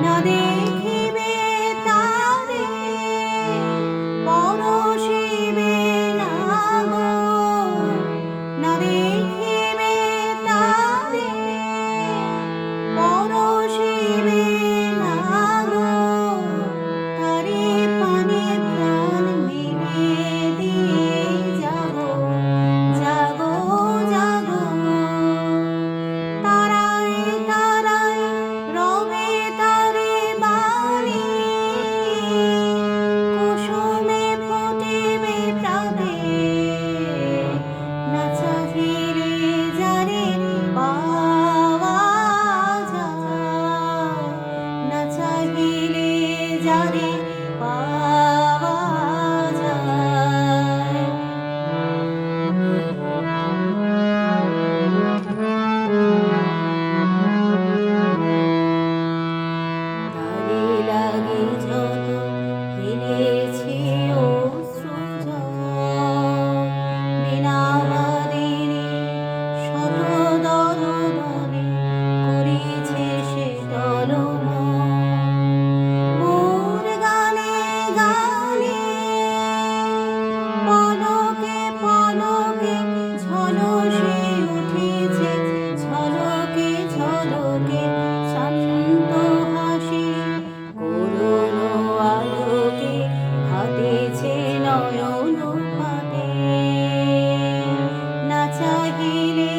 না দেখিবে তারে পরশিবে না গো, না দেখিবে তারে পরশিবে না গো, তারে পানে প্রাণ মিলিয়ে দিয়ে যাবো যাবো যাবো। তারায় তারায় রবে তারে বাণী, কুসুমে ফুটিবে প্রাতে, না চাহিলে যারে পাওয়া যায়, না চাহিলে যারে পাওয়া যায়। তারে লাগি যত ফেলেছি অশ্রুজল, বিনা বাদিনী শত দরদরে করেছে সে টলমল। মোর গানে গানে পলকে পলকে ঝলসে উঠেছে, ঝলকে ঝলকে শান্ত হাসি, করুণ আলোকে হাতেছে নয়ন পাতে, না চাহিলে